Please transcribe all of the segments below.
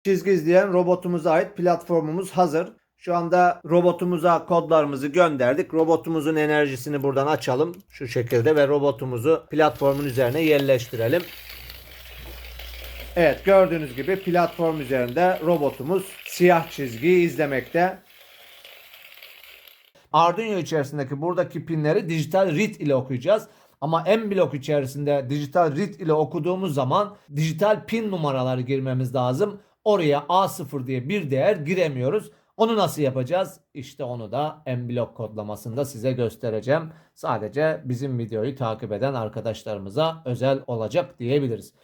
Çizgi izleyen robotumuza ait platformumuz hazır. Şu anda robotumuza kodlarımızı gönderdik. Robotumuzun enerjisini buradan açalım. Şu şekilde ve robotumuzu platformun üzerine yerleştirelim. Evet, gördüğünüz gibi platform üzerinde robotumuz siyah çizgiyi izlemekte. Arduino içerisindeki buradaki pinleri dijital read ile okuyacağız. Ama M-Block içerisinde dijital read ile okuduğumuz zaman dijital pin numaraları girmemiz lazım. Oraya A0 diye bir değer giremiyoruz. Onu nasıl yapacağız? İşte onu da M-Block kodlamasında size göstereceğim. Sadece bizim videoyu takip eden arkadaşlarımıza özel olacak diyebiliriz.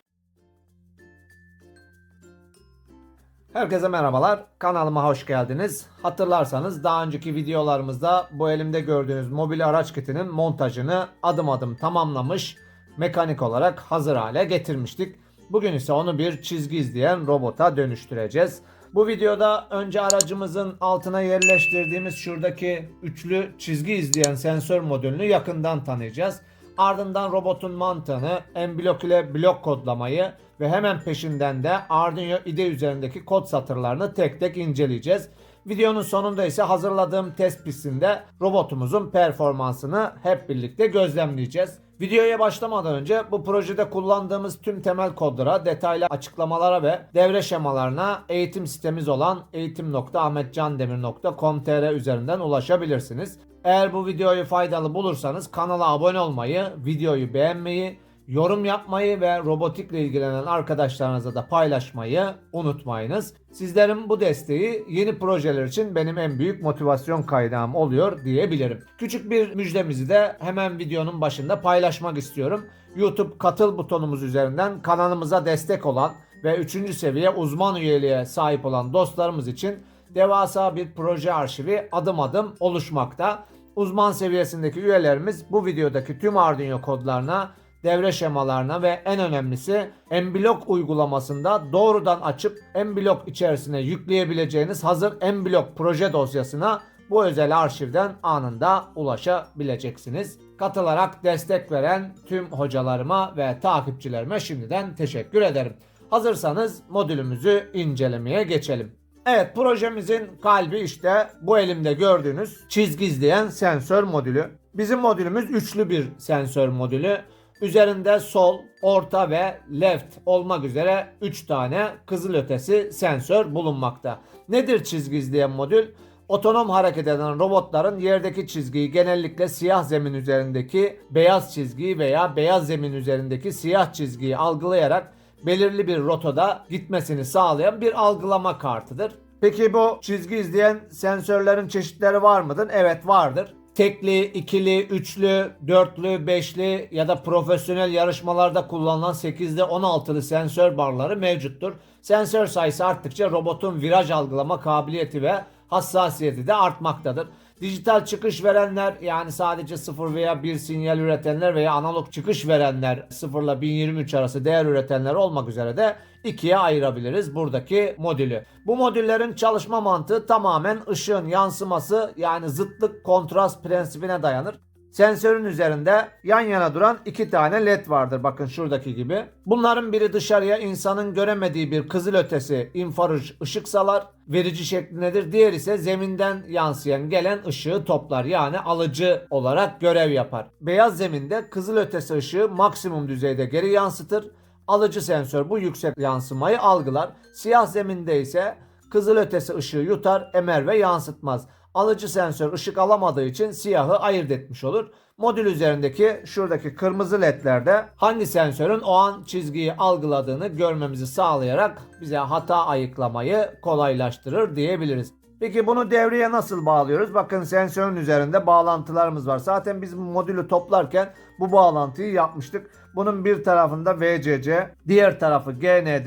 Herkese merhabalar. Kanalıma hoş geldiniz. Hatırlarsanız daha önceki videolarımızda bu elimde gördüğünüz mobil araç kitinin montajını adım adım tamamlamış, mekanik olarak hazır hale getirmiştik. Bugün ise onu bir çizgi izleyen robota dönüştüreceğiz. Bu videoda önce aracımızın altına yerleştirdiğimiz şuradaki üçlü çizgi izleyen sensör modülünü yakından tanıyacağız. Ardından robotun mantığını, M-Block ile blok kodlamayı ve hemen peşinden de Arduino IDE üzerindeki kod satırlarını tek tek inceleyeceğiz. Videonun sonunda ise hazırladığım test pistinde robotumuzun performansını hep birlikte gözlemleyeceğiz. Videoya başlamadan önce bu projede kullandığımız tüm temel kodlara, detaylı açıklamalara ve devre şemalarına eğitim sitemiz olan eğitim.ahmetcandemir.com.tr üzerinden ulaşabilirsiniz. Eğer bu videoyu faydalı bulursanız kanala abone olmayı, videoyu beğenmeyi, yorum yapmayı ve robotikle ilgilenen arkadaşlarınızla da paylaşmayı unutmayınız. Sizlerin bu desteği yeni projeler için benim en büyük motivasyon kaynağım oluyor diyebilirim. Küçük bir müjdemizi de hemen videonun başında paylaşmak istiyorum. YouTube katıl butonumuz üzerinden kanalımıza destek olan ve 3. seviye uzman üyeliğe sahip olan dostlarımız için devasa bir proje arşivi adım adım oluşmakta. Uzman seviyesindeki üyelerimiz bu videodaki tüm Arduino kodlarına, devre şemalarına ve en önemlisi M-Block uygulamasında doğrudan açıp M-Block içerisine yükleyebileceğiniz hazır M-Block proje dosyasına bu özel arşivden anında ulaşabileceksiniz. Katılarak destek veren tüm hocalarıma ve takipçilerime şimdiden teşekkür ederim. Hazırsanız modülümüzü incelemeye geçelim. Evet, projemizin kalbi işte bu elimde gördüğünüz çizgi izleyen sensör modülü. Bizim modülümüz üçlü bir sensör modülü. Üzerinde sol, orta ve left olmak üzere 3 tane kızılötesi sensör bulunmakta. Nedir çizgi izleyen modül? Otonom hareket eden robotların yerdeki çizgiyi genellikle siyah zemin üzerindeki beyaz çizgiyi veya beyaz zemin üzerindeki siyah çizgiyi algılayarak belirli bir rotada gitmesini sağlayan bir algılama kartıdır. Peki bu çizgi izleyen sensörlerin çeşitleri var mıdır? Evet, vardır. Tekli, ikili, üçlü, dörtlü, beşli ya da profesyonel yarışmalarda kullanılan 8'li 16'lı sensör barları mevcuttur. Sensör sayısı arttıkça robotun viraj algılama kabiliyeti ve hassasiyeti de artmaktadır. Dijital çıkış verenler, yani sadece 0 veya 1 sinyal üretenler veya analog çıkış verenler, 0 ile 1023 arası değer üretenler olmak üzere de ikiye ayırabiliriz buradaki modülü. Bu modüllerin çalışma mantığı tamamen ışığın yansıması, yani zıtlık kontrast prensibine dayanır. Sensörün üzerinde yan yana duran 2 tane led vardır, bakın şuradaki gibi. Bunların biri dışarıya insanın göremediği bir kızılötesi infraruj ışık salar, verici şeklindedir. Diğer ise zeminden yansıyan gelen ışığı toplar, yani alıcı olarak görev yapar. Beyaz zeminde kızılötesi ışığı maksimum düzeyde geri yansıtır. Alıcı sensör bu yüksek yansımayı algılar. Siyah zeminde ise kızılötesi ışığı yutar, emer ve yansıtmaz. Alıcı sensör ışık alamadığı için siyahı ayırt etmiş olur. Modül üzerindeki şuradaki kırmızı ledlerde hangi sensörün o an çizgiyi algıladığını görmemizi sağlayarak bize hata ayıklamayı kolaylaştırır diyebiliriz. Peki bunu devreye nasıl bağlıyoruz? Bakın sensörün üzerinde bağlantılarımız var. Zaten biz bu modülü toplarken bu bağlantıyı yapmıştık. Bunun bir tarafında VCC, diğer tarafı GND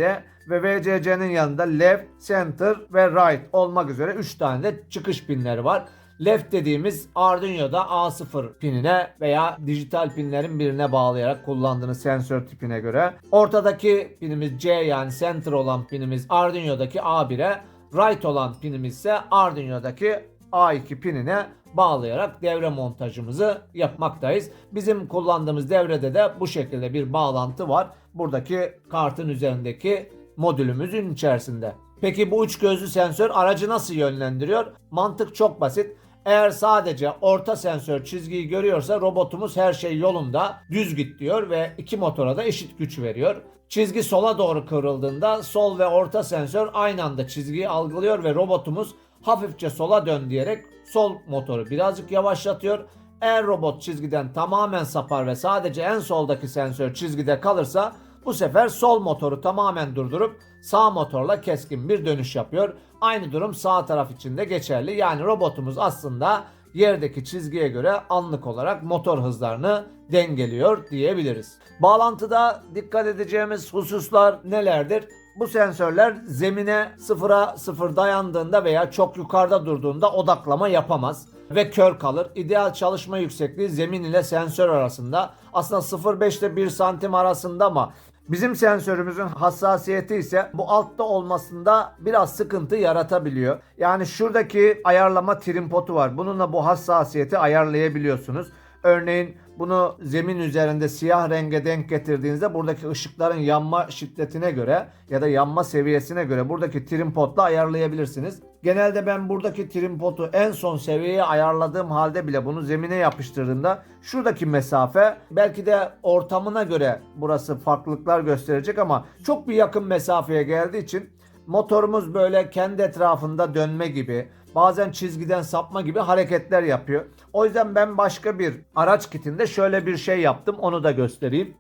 ve VCC'nin yanında left, center ve right olmak üzere 3 tane de çıkış pinleri var. Left dediğimiz Arduino'da A0 pinine veya dijital pinlerin birine bağlayarak kullandığınız sensör tipine göre. Ortadaki pinimiz C, yani center olan pinimiz Arduino'daki A1'e, right olan pinimiz ise Arduino'daki A2 pinine bağlayarak devre montajımızı yapmaktayız. Bizim kullandığımız devrede de bu şekilde bir bağlantı var. Buradaki kartın üzerindeki modülümüzün içerisinde. Peki bu üç gözlü sensör aracı nasıl yönlendiriyor? Mantık çok basit. Eğer sadece orta sensör çizgiyi görüyorsa robotumuz her şey yolunda, düz git diyor ve iki motora da eşit güç veriyor. Çizgi sola doğru kıvrıldığında sol ve orta sensör aynı anda çizgiyi algılıyor ve robotumuz hafifçe sola dön diyerek sol motoru birazcık yavaşlatıyor. Eğer robot çizgiden tamamen sapar ve sadece en soldaki sensör çizgide kalırsa bu sefer sol motoru tamamen durdurup sağ motorla keskin bir dönüş yapıyor. Aynı durum sağ taraf için de geçerli. Yani robotumuz aslında yerdeki çizgiye göre anlık olarak motor hızlarını dengeliyor diyebiliriz. Bağlantıda dikkat edeceğimiz hususlar nelerdir? Bu sensörler zemine 0'a 0 dayandığında veya çok yukarıda durduğunda odaklama yapamaz ve kör kalır. İdeal çalışma yüksekliği zemin ile sensör arasında. Aslında 0,5 ile 1 santim arasında ama bizim sensörümüzün hassasiyeti ise bu altta olmasında biraz sıkıntı yaratabiliyor. Yani şuradaki ayarlama trim potu var. Bununla bu hassasiyeti ayarlayabiliyorsunuz. Örneğin bunu zemin üzerinde siyah renge denk getirdiğinizde buradaki ışıkların yanma şiddetine göre ya da yanma seviyesine göre buradaki trim potla ayarlayabilirsiniz. Genelde ben buradaki trim potu en son seviyeye ayarladığım halde bile bunu zemine yapıştırdığımda şuradaki mesafe belki de ortamına göre burası farklılıklar gösterecek ama çok bir yakın mesafeye geldiği için motorumuz böyle kendi etrafında dönme gibi, bazen çizgiden sapma gibi hareketler yapıyor. O yüzden ben başka bir araç kitinde şöyle bir şey yaptım. Onu da göstereyim.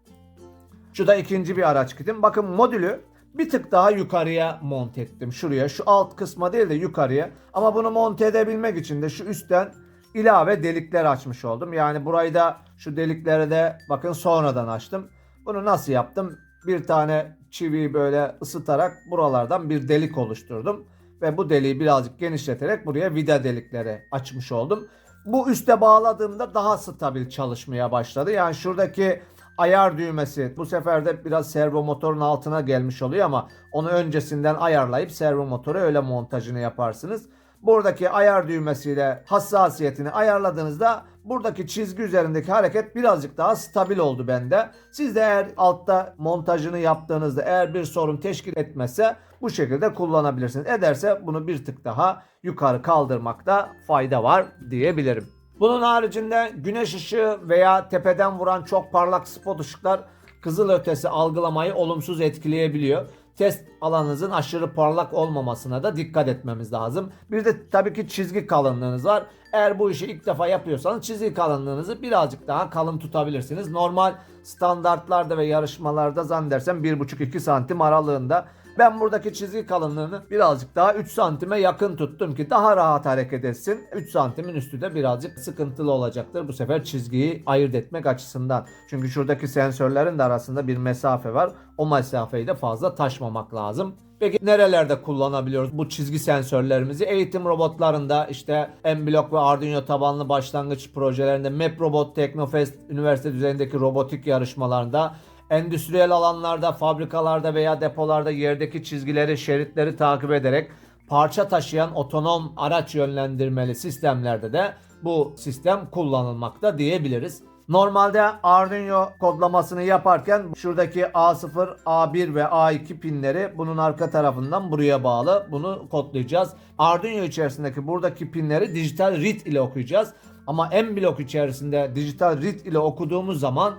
Şu da ikinci bir araç kitim. Bakın modülü bir tık daha yukarıya monte ettim. Şuraya, şu alt kısma değil de yukarıya. Ama bunu monte edebilmek için de şu üstten ilave delikler açmış oldum. Yani burayı da şu delikleri de bakın sonradan açtım. Bunu nasıl yaptım? Bir tane çiviyi böyle ısıtarak buralardan bir delik oluşturdum. Ve bu deliği birazcık genişleterek buraya vida delikleri açmış oldum. Bu üste bağladığımda daha stabil çalışmaya başladı. Yani şuradaki ayar düğmesi bu sefer de biraz servo motorun altına gelmiş oluyor ama onu öncesinden ayarlayıp servo motoru öyle montajını yaparsınız. Buradaki ayar düğmesiyle hassasiyetini ayarladığınızda buradaki çizgi üzerindeki hareket birazcık daha stabil oldu bende. Siz de eğer altta montajını yaptığınızda eğer bir sorun teşkil etmezse bu şekilde kullanabilirsiniz. Ederse bunu bir tık daha yukarı kaldırmakta fayda var diyebilirim. Bunun haricinde güneş ışığı veya tepeden vuran çok parlak spot ışıklar kızılötesi algılamayı olumsuz etkileyebiliyor. Test alanınızın aşırı parlak olmamasına da dikkat etmemiz lazım. Bir de tabii ki çizgi kalınlığınız var. Eğer bu işi ilk defa yapıyorsanız çizgi kalınlığınızı birazcık daha kalın tutabilirsiniz. Normal standartlarda ve yarışmalarda zannedersem 1,5-2 santim aralığında. Ben buradaki çizgi kalınlığını birazcık daha 3 santime yakın tuttum ki daha rahat hareket etsin. 3 santimin üstü de birazcık sıkıntılı olacaktır bu sefer çizgiyi ayırt etmek açısından. Çünkü şuradaki sensörlerin de arasında bir mesafe var. O mesafeyi de fazla taşmamak lazım. Peki nerelerde kullanabiliyoruz bu çizgi sensörlerimizi? Eğitim robotlarında, işte M-Block ve Arduino tabanlı başlangıç projelerinde, Map Robot Teknofest üniversite düzeyindeki robotik yarışmalarında, endüstriyel alanlarda, fabrikalarda veya depolarda yerdeki çizgileri, şeritleri takip ederek parça taşıyan otonom araç yönlendirmeli sistemlerde de bu sistem kullanılmakta diyebiliriz. Normalde Arduino kodlamasını yaparken şuradaki A0, A1 ve A2 pinleri bunun arka tarafından buraya bağlı. Bunu kodlayacağız. Arduino içerisindeki buradaki pinleri dijital read ile okuyacağız. Ama M-Block içerisinde dijital read ile okuduğumuz zaman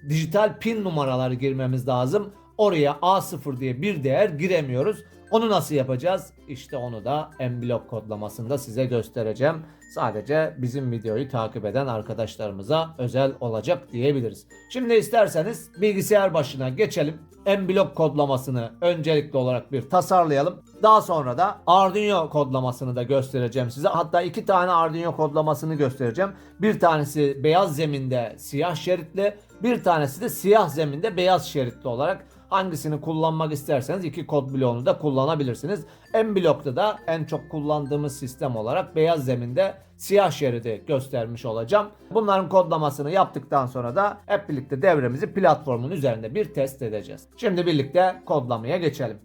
dijital pin numaraları girmemiz lazım. Oraya A0 diye bir değer giremiyoruz. Onu nasıl yapacağız? İşte onu da M-Block kodlamasında size göstereceğim. Sadece bizim videoyu takip eden arkadaşlarımıza özel olacak diyebiliriz. Şimdi isterseniz bilgisayar başına geçelim. M-Block kodlamasını öncelikli olarak bir tasarlayalım. Daha sonra da Arduino kodlamasını da göstereceğim size. Hatta iki tane Arduino kodlamasını göstereceğim. Bir tanesi beyaz zeminde siyah şeritli, bir tanesi de siyah zeminde beyaz şeritli olarak. Hangisini kullanmak isterseniz iki kod bloğunu da kullanabilirsiniz. M-Block'ta da en çok kullandığımız sistem olarak beyaz zeminde siyah şeridi göstermiş olacağım. Bunların kodlamasını yaptıktan sonra da hep birlikte devremizi platformun üzerinde bir test edeceğiz. Şimdi birlikte kodlamaya geçelim.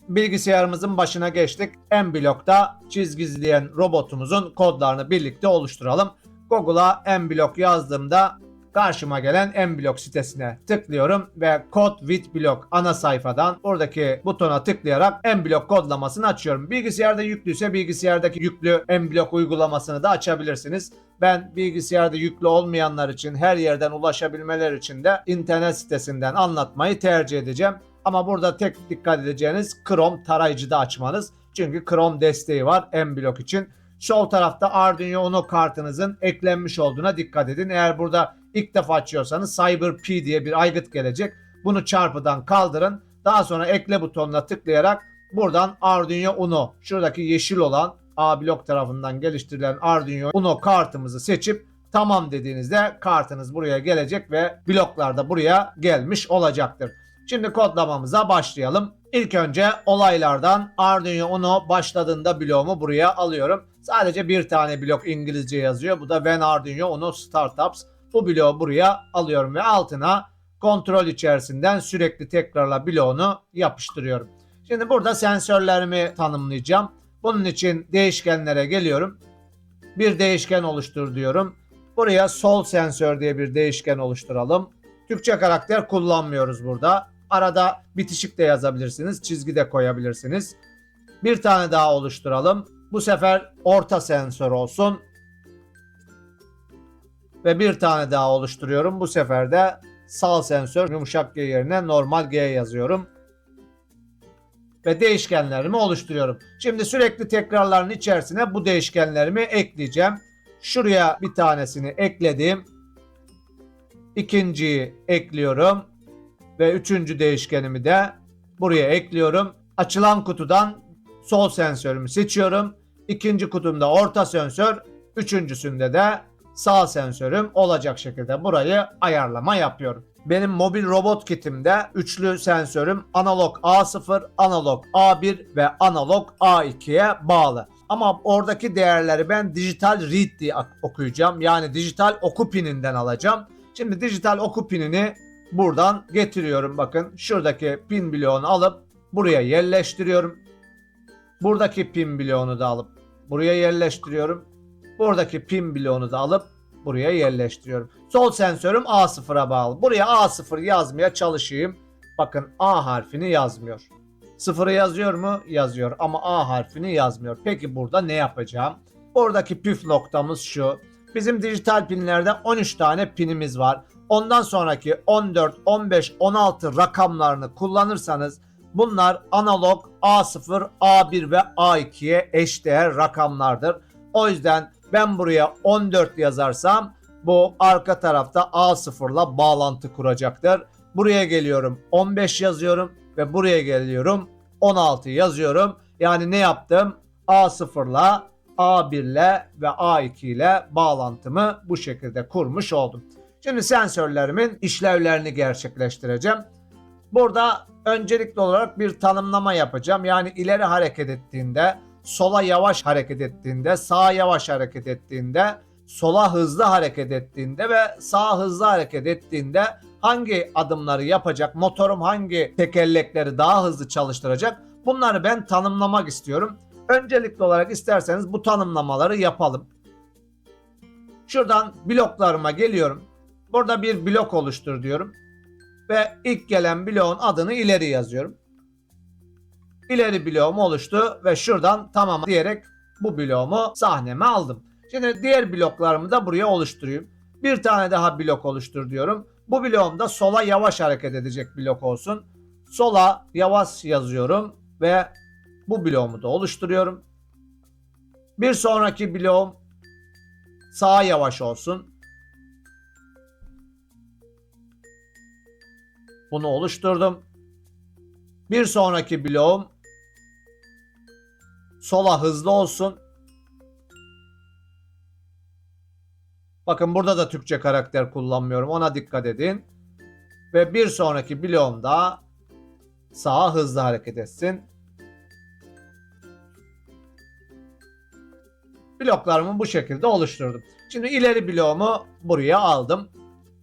Bilgisayarımızın başına geçtik. M-Block'ta çizgi izleyen robotumuzun kodlarını birlikte oluşturalım. Google'a M-Block yazdığımda karşıma gelen mBlock sitesine tıklıyorum ve Code with Block ana sayfadan oradaki butona tıklayarak mBlock kodlamasını açıyorum. Bilgisayarda yüklüyse bilgisayardaki yüklü mBlock uygulamasını da açabilirsiniz. Ben bilgisayarda yüklü olmayanlar için her yerden ulaşabilmeleri için de internet sitesinden anlatmayı tercih edeceğim. Ama burada tek dikkat edeceğiniz Chrome tarayıcıda açmanız. Çünkü Chrome desteği var mBlock için. Sol tarafta Arduino Uno kartınızın eklenmiş olduğuna dikkat edin. Eğer burada ilk defa açıyorsanız CyberP diye bir aygıt gelecek. Bunu çarpıdan kaldırın. Daha sonra ekle butonuna tıklayarak buradan Arduino Uno, şuradaki yeşil olan A-Block tarafından geliştirilen Arduino Uno kartımızı seçip tamam dediğinizde kartınız buraya gelecek ve bloklar da buraya gelmiş olacaktır. Şimdi kodlamamıza başlayalım. İlk önce olaylardan Arduino Uno başladığında bloğumu buraya alıyorum. Sadece bir tane blok İngilizce yazıyor. Bu da When Arduino Uno Startups. Bu bloğu buraya alıyorum ve altına kontrol içerisinden sürekli tekrarla bloğunu yapıştırıyorum. Şimdi burada sensörlerimi tanımlayacağım. Bunun için değişkenlere geliyorum. Bir değişken oluştur diyorum. Buraya sol sensör diye bir değişken oluşturalım. Türkçe karakter kullanmıyoruz burada. Arada bitişik de yazabilirsiniz, çizgi de koyabilirsiniz. Bir tane daha oluşturalım. Bu sefer orta sensör olsun. Ve bir tane daha oluşturuyorum. Bu sefer de sağ sensör, yumuşak G yerine normal G yazıyorum. Ve değişkenlerimi oluşturuyorum. Şimdi sürekli tekrarların içerisine bu değişkenlerimi ekleyeceğim. Şuraya bir tanesini ekledim. İkinciyi ekliyorum. Ve üçüncü değişkenimi de buraya ekliyorum. Açılan kutudan sol sensörümü seçiyorum. İkinci kutumda orta sensör, üçüncüsünde de sağ sensörüm olacak şekilde burayı ayarlama yapıyorum. Benim mobil robot kitimde üçlü sensörüm analog A0, analog A1 ve analog A2'ye bağlı. Ama oradaki değerleri ben dijital read diye okuyacağım. Yani dijital oku pininden alacağım. Şimdi dijital oku pinini buradan getiriyorum. Bakın şuradaki pin bloğunu alıp buraya yerleştiriyorum. Buradaki pin bloğunu da alıp buraya yerleştiriyorum. Buradaki pin bloğunu da alıp buraya yerleştiriyorum. Sol sensörüm A0'a bağlı. Buraya A0 yazmaya çalışayım. Bakın A harfini yazmıyor. Sıfırı yazıyor mu? Yazıyor ama A harfini yazmıyor. Peki burada ne yapacağım? Buradaki püf noktamız şu. Bizim dijital pinlerde 13 tane pinimiz var. Ondan sonraki 14, 15, 16 rakamlarını kullanırsanız bunlar analog A0, A1 ve A2'ye eşdeğer rakamlardır. O yüzden ben buraya 14 yazarsam bu arka tarafta A0'la bağlantı kuracaktır. Buraya geliyorum 15 yazıyorum ve buraya geliyorum 16 yazıyorum. Yani ne yaptım? A0'la, A1'le ve A2 ile bağlantımı bu şekilde kurmuş oldum. Şimdi sensörlerimin işlevlerini gerçekleştireceğim. Burada öncelikli olarak bir tanımlama yapacağım. Yani ileri hareket ettiğinde, sola yavaş hareket ettiğinde, sağa yavaş hareket ettiğinde, sola hızlı hareket ettiğinde ve sağa hızlı hareket ettiğinde hangi adımları yapacak, motorum hangi tekerlekleri daha hızlı çalıştıracak, bunları ben tanımlamak istiyorum. Öncelikli olarak isterseniz bu tanımlamaları yapalım. Şuradan bloklarıma geliyorum. Burada bir blok oluştur diyorum. Ve ilk gelen bloğun adını ileri yazıyorum. İleri bloğum oluştu ve şuradan tamam diyerek bu bloğumu sahneme aldım. Şimdi diğer bloklarımı da buraya oluşturayım. Bir tane daha blok oluştur diyorum. Bu bloğum da sola yavaş hareket edecek blok olsun. Sola yavaş yazıyorum ve bu bloğumu da oluşturuyorum. Bir sonraki bloğum sağa yavaş olsun. Bunu oluşturdum. Bir sonraki bloğum sola hızlı olsun. Bakın burada da Türkçe karakter kullanmıyorum. Ona dikkat edin. Ve bir sonraki bloğum da sağa hızlı hareket etsin. Bloklarımı bu şekilde oluşturdum. Şimdi ileri bloğumu buraya aldım.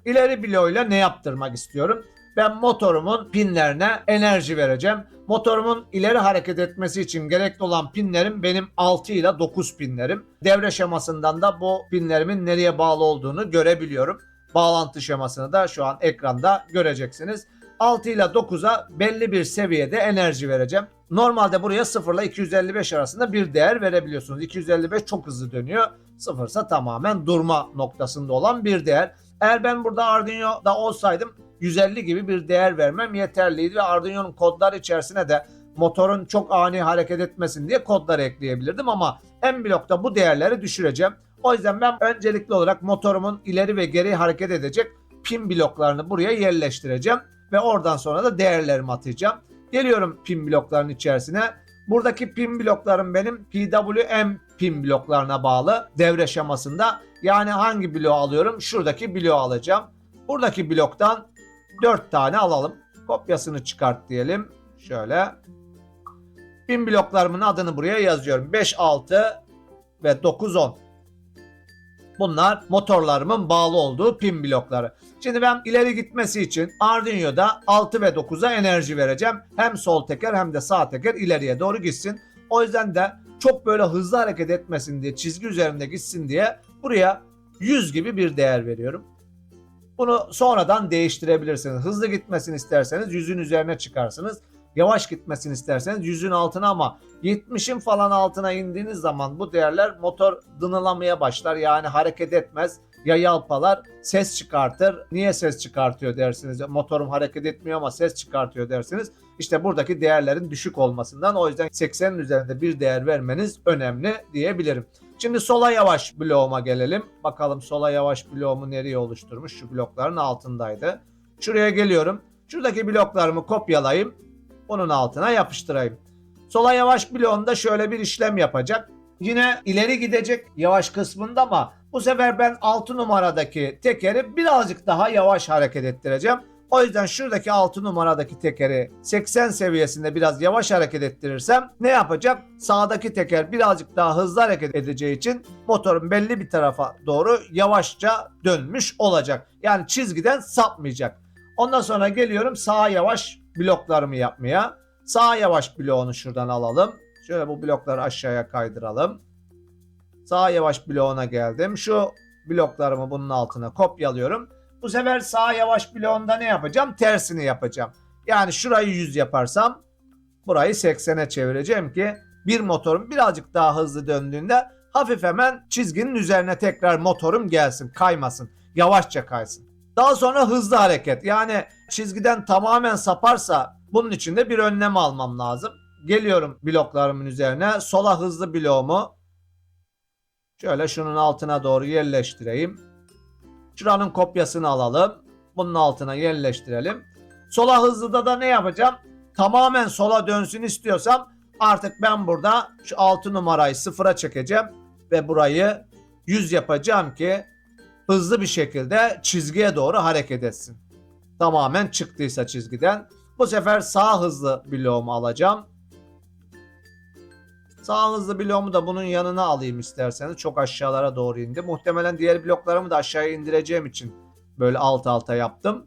İleri bloğuyla ne yaptırmak istiyorum? Ben motorumun pinlerine enerji vereceğim. Motorumun ileri hareket etmesi için gerekli olan pinlerim benim 6 ile 9 pinlerim. Devre şemasından da bu pinlerimin nereye bağlı olduğunu görebiliyorum. Bağlantı şemasını da şu an ekranda göreceksiniz. 6 ile 9'a belli bir seviyede enerji vereceğim. Normalde buraya 0 ile 255 arasında bir değer verebiliyorsunuz. 255 çok hızlı dönüyor. 0 ise tamamen durma noktasında olan bir değer. Eğer ben burada Arduino'da olsaydım 150 gibi bir değer vermem yeterliydi ve Arduino'nun kodlar içerisine de motorun çok ani hareket etmesin diye kodlar ekleyebilirdim ama en blokta bu değerleri düşüreceğim. O yüzden ben öncelikli olarak motorumun ileri ve geri hareket edecek pin bloklarını buraya yerleştireceğim ve oradan sonra da değerlerimi atacağım. Geliyorum pin bloklarının içerisine. Buradaki pin bloklarım benim PWM pin bloklarına bağlı devre şemasında. Yani hangi bloğu alıyorum? Şuradaki bloğu alacağım. Buradaki bloktan 4 tane alalım. Kopyasını çıkart diyelim. Şöyle. Pin bloklarımın adını buraya yazıyorum. 5, 6 ve 9, 10. Bunlar motorlarımın bağlı olduğu pin blokları. Şimdi ben ileri gitmesi için Arduino'da 6 ve 9'a enerji vereceğim. Hem sol teker hem de sağ teker ileriye doğru gitsin. O yüzden de çok böyle hızlı hareket etmesin diye, çizgi üzerinde gitsin diye buraya 100 gibi bir değer veriyorum. Bunu sonradan değiştirebilirsiniz. Hızlı gitmesini isterseniz 100'ün üzerine çıkarsınız. Yavaş gitmesini isterseniz 100'ün altına ama 70'in falan altına indiğiniz zaman bu değerler motor dınılamaya başlar. Yani hareket etmez. Ya yalpalar, ses çıkartır. Niye ses çıkartıyor dersiniz. Motorum hareket etmiyor ama ses çıkartıyor dersiniz. İşte buradaki değerlerin düşük olmasından, o yüzden 80'in üzerinde bir değer vermeniz önemli diyebilirim. Şimdi sola yavaş bloğuma gelelim. Bakalım sola yavaş bloğumu nereye oluşturmuş? Şu blokların altındaydı. Şuraya geliyorum. Şuradaki bloklarımı kopyalayayım. Bunun altına yapıştırayım. Sola yavaş bloğunda şöyle bir işlem yapacak. Yine ileri gidecek yavaş kısmında ama bu sefer ben 6 numaradaki tekeri birazcık daha yavaş hareket ettireceğim. O yüzden şuradaki 6 numaradaki tekeri 80 seviyesinde biraz yavaş hareket ettirirsem ne yapacak? Sağdaki teker birazcık daha hızlı hareket edeceği için motorun belli bir tarafa doğru yavaşça dönmüş olacak. Yani çizgiden sapmayacak. Ondan sonra geliyorum sağa yavaş bloklarımı yapmaya. Sağa yavaş bloğunu şuradan alalım. Şöyle bu blokları aşağıya kaydıralım. Sağa yavaş bloğuna geldim. Şu bloklarımı bunun altına kopyalıyorum. Bu sefer sağa yavaş bloğunda ne yapacağım? Tersini yapacağım. Yani şurayı 100 yaparsam burayı 80'e çevireceğim ki bir motorum birazcık daha hızlı döndüğünde hafif hemen çizginin üzerine tekrar motorum gelsin, kaymasın. Yavaşça kaysın. Daha sonra hızlı hareket. Yani çizgiden tamamen saparsa bunun için de bir önlem almam lazım. Geliyorum bloklarımın üzerine. Sola hızlı bloğumu şöyle şunun altına doğru yerleştireyim. Şuranın kopyasını alalım. Bunun altına yerleştirelim. Sola hızlıda da ne yapacağım? Tamamen sola dönsün istiyorsam artık ben burada şu 6 numarayı 0'a çekeceğim ve burayı 100 yapacağım ki hızlı bir şekilde çizgiye doğru hareket etsin. Tamamen çıktıysa çizgiden. Bu sefer sağ hızlı bloğumu alacağım. Sağ hızlı bloğumu da bunun yanına alayım isterseniz. Çok aşağılara doğru indi. Muhtemelen diğer bloklarımı da aşağıya indireceğim için böyle alt alta yaptım.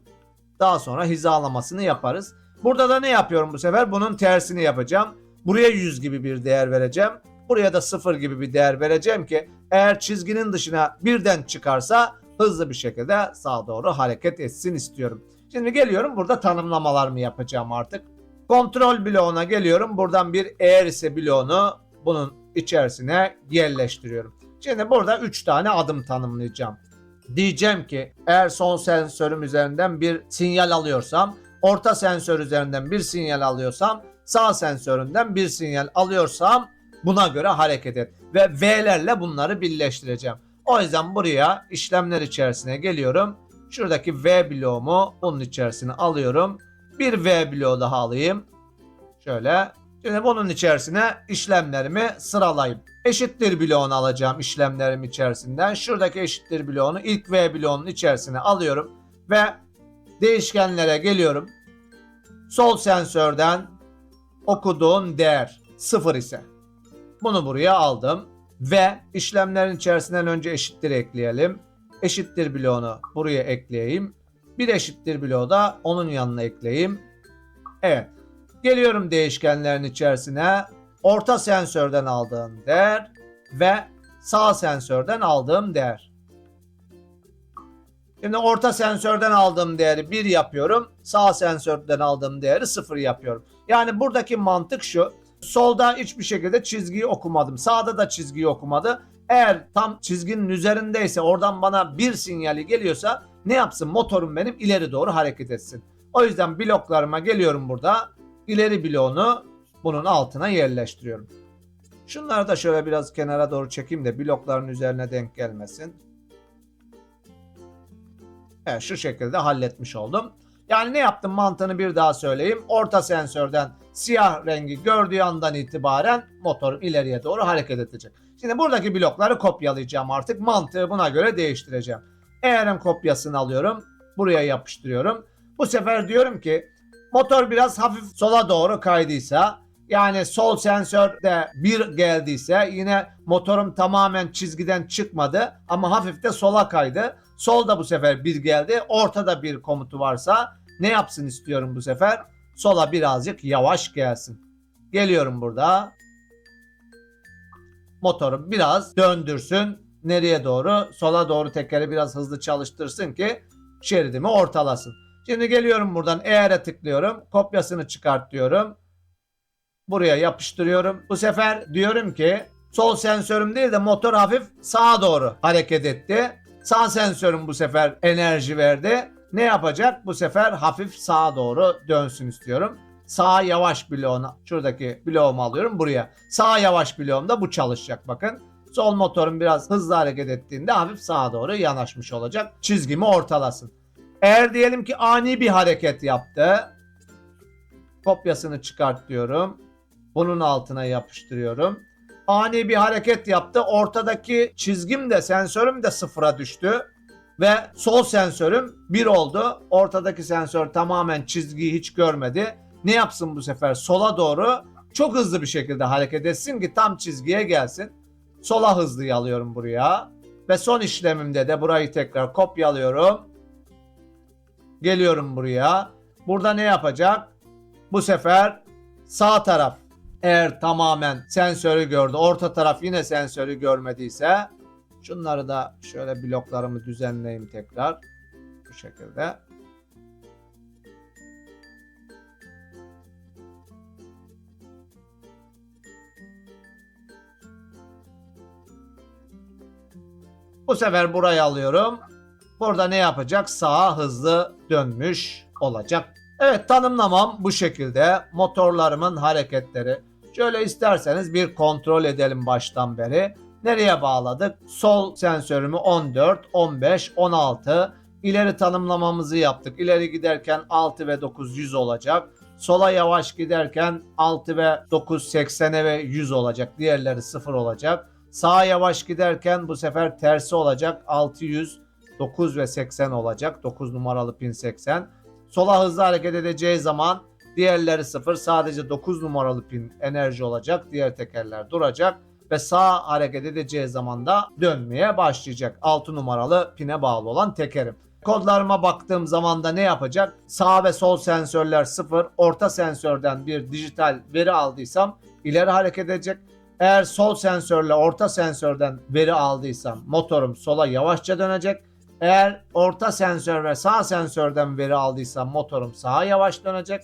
Daha sonra hizalamasını yaparız. Burada da ne yapıyorum bu sefer? Bunun tersini yapacağım. Buraya 100 gibi bir değer vereceğim. Buraya da 0 gibi bir değer vereceğim ki eğer çizginin dışına birden çıkarsa hızlı bir şekilde sağa doğru hareket etsin istiyorum. Şimdi geliyorum, burada tanımlamalarımı yapacağım artık. Kontrol bloğuna geliyorum. Buradan bir eğer ise bloğunu bunun içerisine yerleştiriyorum. Şimdi burada 3 tane adım tanımlayacağım. Diyeceğim ki eğer son sensörüm üzerinden bir sinyal alıyorsam, orta sensör üzerinden bir sinyal alıyorsam, sağ sensöründen bir sinyal alıyorsam buna göre hareket et. Ve V'lerle bunları birleştireceğim. O yüzden buraya işlemler içerisine geliyorum. Şuradaki V bloğumu bunun içerisine alıyorum. Bir V bloğu daha alayım. Şöyle. Şimdi bunun içerisine işlemlerimi sıralayayım. Eşittir bloğunu alacağım işlemlerim içerisinden. Şuradaki eşittir bloğunu ilk V bloğunun içerisine alıyorum. Ve değişkenlere geliyorum. Sol sensörden okuduğun değer 0 ise bunu buraya aldım. Ve işlemlerin içerisinden önce eşittir ekleyelim. Eşittir bloğunu buraya ekleyeyim. Bir eşittir bloğu da onun yanına ekleyeyim. Evet. Geliyorum değişkenlerin içerisine. Orta sensörden aldığım değer ve sağ sensörden aldığım değer. Şimdi orta sensörden aldığım değeri 1 yapıyorum. Sağ sensörden aldığım değeri 0 yapıyorum. Yani buradaki mantık şu. Solda hiçbir şekilde çizgiyi okumadım. Sağda da çizgiyi okumadı. Eğer tam çizginin üzerindeyse, oradan bana bir sinyali geliyorsa ne yapsın? Motorum benim ileri doğru hareket etsin. O yüzden bloklarıma geliyorum burada. İleri bloğunu bunun altına yerleştiriyorum. Şunları da şöyle biraz kenara doğru çekeyim de blokların üzerine denk gelmesin. Evet, şu şekilde halletmiş oldum. Yani ne yaptım, mantığını bir daha söyleyeyim. Orta sensörden siyah rengi gördüğü andan itibaren motorum ileriye doğru hareket edecek. Şimdi buradaki blokları kopyalayacağım artık. Mantığı buna göre değiştireceğim. Eğer'in kopyasını alıyorum. Buraya yapıştırıyorum. Bu sefer diyorum ki motor biraz hafif sola doğru kaydıysa, yani sol sensörde 1 geldiyse, yine motorum tamamen çizgiden çıkmadı ama hafif de sola kaydı. Solda bu sefer 1 geldi. Ortada bir komutu varsa ne yapsın istiyorum bu sefer? Sola birazcık yavaş gelsin. Geliyorum burada. Motoru biraz döndürsün. Nereye doğru? Sola doğru tekeri biraz hızlı çalıştırsın ki şeridimi ortalasın. Şimdi geliyorum buradan eğer'e tıklıyorum. Kopyasını çıkart diyorum. Buraya yapıştırıyorum. Bu sefer diyorum ki sol sensörüm değil de motor hafif sağa doğru hareket etti. Sağ sensörüm bu sefer enerji verdi. Ne yapacak? Bu sefer hafif sağa doğru dönsün istiyorum. Sağ yavaş bloğuna, şuradaki bloğumu alıyorum buraya. Sağ yavaş bloğumda bu çalışacak bakın. Sol motorum biraz hızlı hareket ettiğinde hafif sağa doğru yanaşmış olacak. Çizgimi ortalasın. Eğer diyelim ki ani bir hareket yaptı. Kopyasını çıkart diyorum. Bunun altına yapıştırıyorum. Ani bir hareket yaptı. Ortadaki çizgim de sensörüm de sıfıra düştü. Ve sol sensörüm 1 oldu. Ortadaki sensör tamamen çizgiyi hiç görmedi. Ne yapsın bu sefer? Sola doğru çok hızlı bir şekilde hareket etsin ki tam çizgiye gelsin. Sola hızlıyı alıyorum buraya. Ve son işlemimde de burayı tekrar kopyalıyorum. Geliyorum buraya. Burada ne yapacak? Bu sefer sağ taraf eğer tamamen sensörü gördü, orta taraf yine sensörü görmediyse, şunları da şöyle bloklarımı düzenleyeyim tekrar. Bu şekilde. Bu sefer burayı alıyorum. Burada ne yapacak? Sağa hızlı dönmüş olacak. Evet, tanımlamam bu şekilde. Motorlarımın hareketleri. Şöyle isterseniz bir kontrol edelim baştan beri. Nereye bağladık? Sol sensörümü 14, 15, 16. İleri tanımlamamızı yaptık. İleri giderken 6 ve 9 100 olacak. Sola yavaş giderken 6 ve 9 80'e ve 100 olacak. Diğerleri 0 olacak. Sağa yavaş giderken bu sefer tersi olacak. 600, 9 ve 80 olacak. 9 numaralı pin 80. Sola hızlı hareket edeceği zaman diğerleri 0. Sadece 9 numaralı pin enerji olacak. Diğer tekerler duracak. Ve sağ hareket edeceği zaman da dönmeye başlayacak. 6 numaralı pine bağlı olan tekerim. Kodlarıma baktığım zaman da ne yapacak? Sağ ve sol sensörler 0. Orta sensörden bir dijital veri aldıysam ileri hareket edecek. Eğer sol sensörle orta sensörden veri aldıysam motorum sola yavaşça dönecek. Eğer orta sensör ve sağ sensörden veri aldıysam motorum sağa yavaş dönecek.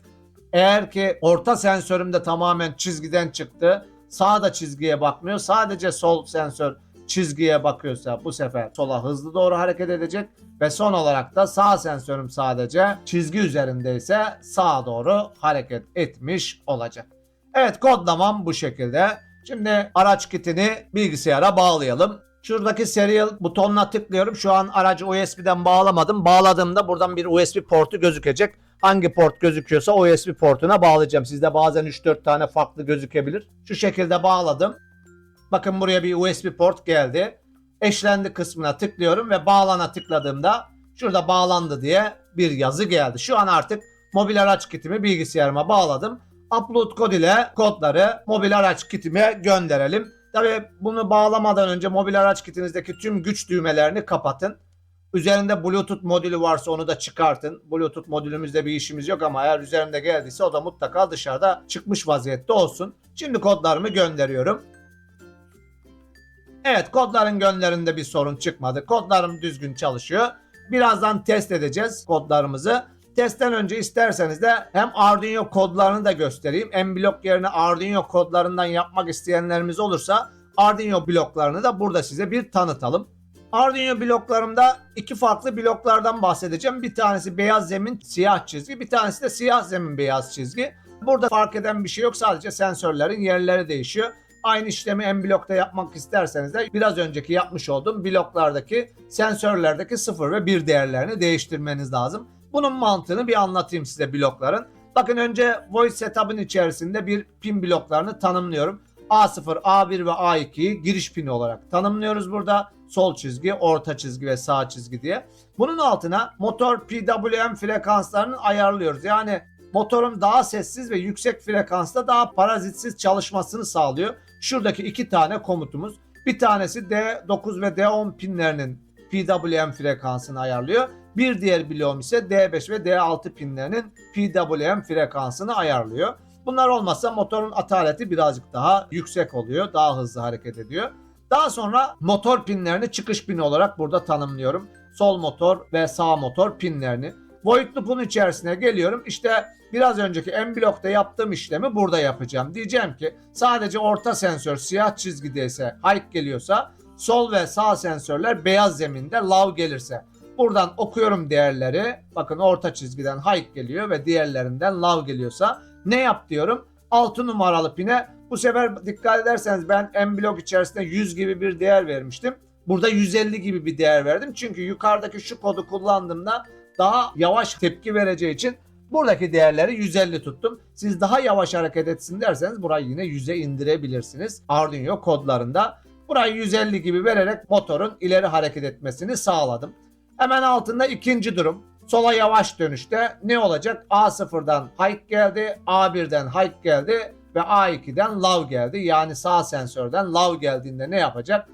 Eğer ki orta sensörüm de tamamen çizgiden çıktı, sağ da çizgiye bakmıyor, sadece sol sensör çizgiye bakıyorsa bu sefer sola hızlı doğru hareket edecek. Ve son olarak da sağ sensörüm sadece çizgi üzerindeyse sağa doğru hareket etmiş olacak. Evet, kodlamam bu şekilde. Şimdi araç kitini bilgisayara bağlayalım. Şuradaki serial butonuna tıklıyorum. Şu an aracı USB'den bağlamadım. Bağladığımda buradan bir USB portu gözükecek. Hangi port gözüküyorsa o USB portuna bağlayacağım. Sizde bazen 3-4 tane farklı gözükebilir. Şu şekilde bağladım. Bakın buraya bir USB port geldi. Eşlendi kısmına tıklıyorum ve bağlana tıkladığımda şurada bağlandı diye bir yazı geldi. Şu an artık mobil araç kitimi bilgisayarıma bağladım. Upload kod ile kodları mobil araç kitime gönderelim. Tabii bunu bağlamadan önce mobil araç kitinizdeki tüm güç düğmelerini kapatın. Üzerinde Bluetooth modülü varsa onu da çıkartın. Bluetooth modülümüzde bir işimiz yok ama eğer üzerinde geldiyse o da mutlaka dışarıda çıkmış vaziyette olsun. Şimdi kodlarımı gönderiyorum. Evet, kodların gönderinde bir sorun çıkmadı. Kodlarım düzgün çalışıyor. Birazdan test edeceğiz kodlarımızı. Testten önce isterseniz de hem Arduino kodlarını da göstereyim. M-Block yerine Arduino kodlarından yapmak isteyenlerimiz olursa Arduino bloklarını da burada size bir tanıtalım. Arduino bloklarımda iki farklı bloklardan bahsedeceğim. Bir tanesi beyaz zemin siyah çizgi, bir tanesi de siyah zemin beyaz çizgi. Burada fark eden bir şey yok, sadece sensörlerin yerleri değişiyor. Aynı işlemi M-Block'ta yapmak isterseniz de biraz önceki yapmış olduğum bloklardaki sensörlerdeki 0 ve 1 değerlerini değiştirmeniz lazım. Bunun mantığını bir anlatayım size blokların. Bakın önce void setup'ın içerisinde bir pin bloklarını tanımlıyorum. A0, A1 ve A2'yi giriş pini olarak tanımlıyoruz burada. Sol çizgi, orta çizgi ve sağ çizgi diye. Bunun altına motor PWM frekanslarını ayarlıyoruz. Yani motorun daha sessiz ve yüksek frekansta daha parazitsiz çalışmasını sağlıyor. Şuradaki iki tane komutumuz. Bir tanesi D9 ve D10 pinlerinin PWM frekansını ayarlıyor. Bir diğer bloğum ise D5 ve D6 pinlerinin PWM frekansını ayarlıyor. Bunlar olmazsa motorun ataleti birazcık daha yüksek oluyor. Daha hızlı hareket ediyor. Daha sonra motor pinlerini çıkış pini olarak burada tanımlıyorum. Sol motor ve sağ motor pinlerini. Void loop'un içerisine geliyorum. İşte biraz önceki M-Block'ta yaptığım işlemi burada yapacağım. Diyeceğim ki sadece orta sensör siyah çizgideyse high geliyorsa, sol ve sağ sensörler beyaz zeminde low gelirse. Buradan okuyorum değerleri. Bakın orta çizgiden high geliyor ve diğerlerinden low geliyorsa ne yap diyorum? 6 numaralı pine, bu sefer dikkat ederseniz ben M-Block içerisinde 100 gibi bir değer vermiştim. Burada 150 gibi bir değer verdim. Çünkü yukarıdaki şu kodu kullandığımda daha yavaş tepki vereceği için buradaki değerleri 150 tuttum. Siz daha yavaş hareket etsin derseniz burayı yine 100'e indirebilirsiniz. Arduino kodlarında burayı 150 gibi vererek motorun ileri hareket etmesini sağladım. Hemen altında ikinci durum. Sola yavaş dönüşte ne olacak? A0'dan high geldi, A1'den high geldi ve A2'den low geldi. Yani sağ sensörden low geldiğinde ne yapacak?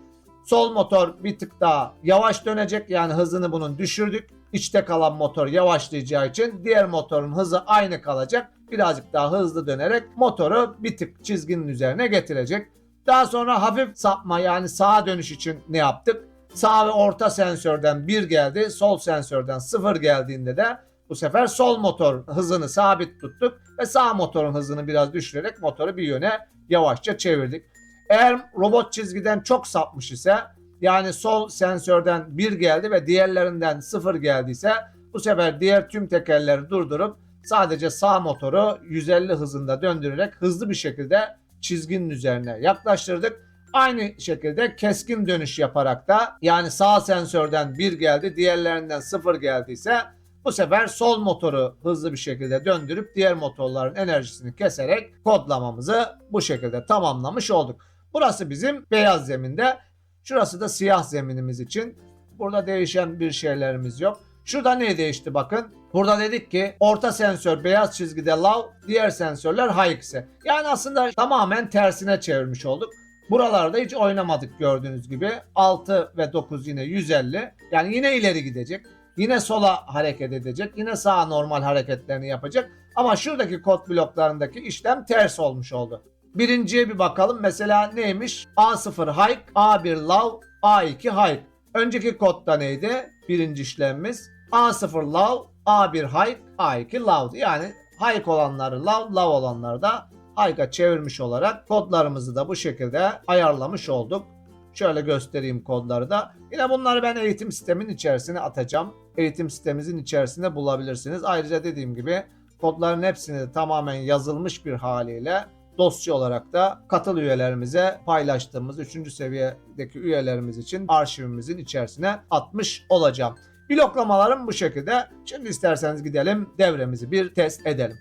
Sol motor bir tık daha yavaş dönecek, yani hızını bunun düşürdük. İçte kalan motor yavaşlayacağı için diğer motorun hızı aynı kalacak. Birazcık daha hızlı dönerek motoru bir tık çizginin üzerine getirecek. Daha sonra hafif sapma, yani sağa dönüş için ne yaptık? Sağ ve orta sensörden 1 geldi, sol sensörden 0 geldiğinde de bu sefer sol motor hızını sabit tuttuk ve sağ motorun hızını biraz düşürerek motoru bir yöne yavaşça çevirdik. Eğer robot çizgiden çok sapmış ise, yani sol sensörden 1 geldi ve diğerlerinden 0 geldiyse, bu sefer diğer tüm tekerleri durdurup sadece sağ motoru 150 hızında döndürerek hızlı bir şekilde çizginin üzerine yaklaştırdık. Aynı şekilde keskin dönüş yaparak da, yani sağ sensörden 1 geldi, diğerlerinden 0 geldiyse bu sefer sol motoru hızlı bir şekilde döndürüp diğer motorların enerjisini keserek kodlamamızı bu şekilde tamamlamış olduk. Burası bizim beyaz zeminde. Şurası da siyah zeminimiz için. Burada değişen bir şeylerimiz yok. Şurada ne değişti bakın. Burada dedik ki orta sensör beyaz çizgide low, diğer sensörler high ise. Yani aslında tamamen tersine çevirmiş olduk. Buralarda hiç oynamadık gördüğünüz gibi. 6 ve 9 yine 150. Yani yine ileri gidecek. Yine sola hareket edecek. Yine sağa normal hareketlerini yapacak. Ama şuradaki kod bloklarındaki işlem ters olmuş oldu. Birinciye bir bakalım. Mesela neymiş? A0 high, A1 low, A2 high. Önceki kodda neydi? Birinci işlemimiz. A0 low, A1 high, A2 low. Yani high olanları low, low olanları da high'a çevirmiş olarak kodlarımızı da bu şekilde ayarlamış olduk. Şöyle göstereyim kodları da. Yine bunları ben eğitim sistemin içerisine atacağım. Eğitim sitemimizin içerisinde bulabilirsiniz. Ayrıca dediğim gibi kodların hepsini de tamamen yazılmış bir haliyle dosya olarak da katıl üyelerimize paylaştığımız 3. seviyedeki üyelerimiz için arşivimizin içerisine atmış olacağım. Bloklamalarım bu şekilde. Şimdi isterseniz gidelim devremizi bir test edelim.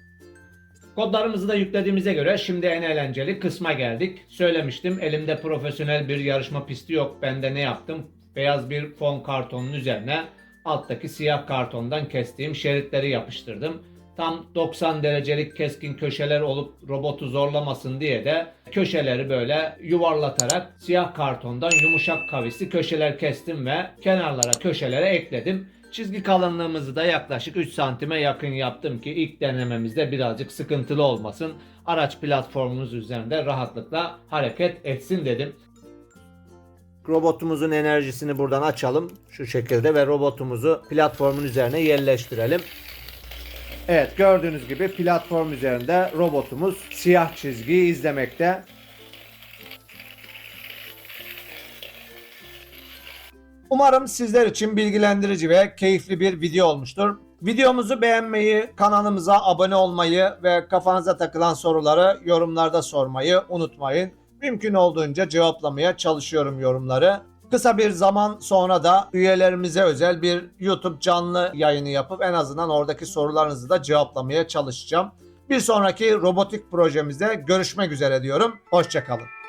Kodlarımızı da yüklediğimize göre şimdi en eğlenceli kısma geldik. Söylemiştim, elimde profesyonel bir yarışma pisti yok. Ben de ne yaptım? Beyaz bir fon kartonun üzerine alttaki siyah kartondan kestiğim şeritleri yapıştırdım. Tam 90 derecelik keskin köşeler olup robotu zorlamasın diye de köşeleri böyle yuvarlatarak siyah kartondan yumuşak kavisli köşeler kestim ve kenarlara, köşelere ekledim. Çizgi kalınlığımızı da yaklaşık 3 santime yakın yaptım ki ilk denememizde birazcık sıkıntılı olmasın. Araç platformumuz üzerinde rahatlıkla hareket etsin dedim. Robotumuzun enerjisini buradan açalım şu şekilde ve robotumuzu platformun üzerine yerleştirelim. Evet, gördüğünüz gibi platform üzerinde robotumuz siyah çizgiyi izlemekte. Umarım sizler için bilgilendirici ve keyifli bir video olmuştur. Videomuzu beğenmeyi, kanalımıza abone olmayı ve kafanıza takılan soruları yorumlarda sormayı unutmayın. Mümkün olduğunca cevaplamaya çalışıyorum yorumları. Kısa bir zaman sonra da üyelerimize özel bir YouTube canlı yayını yapıp en azından oradaki sorularınızı da cevaplamaya çalışacağım. Bir sonraki robotik projemizde görüşmek üzere diyorum. Hoşça kalın.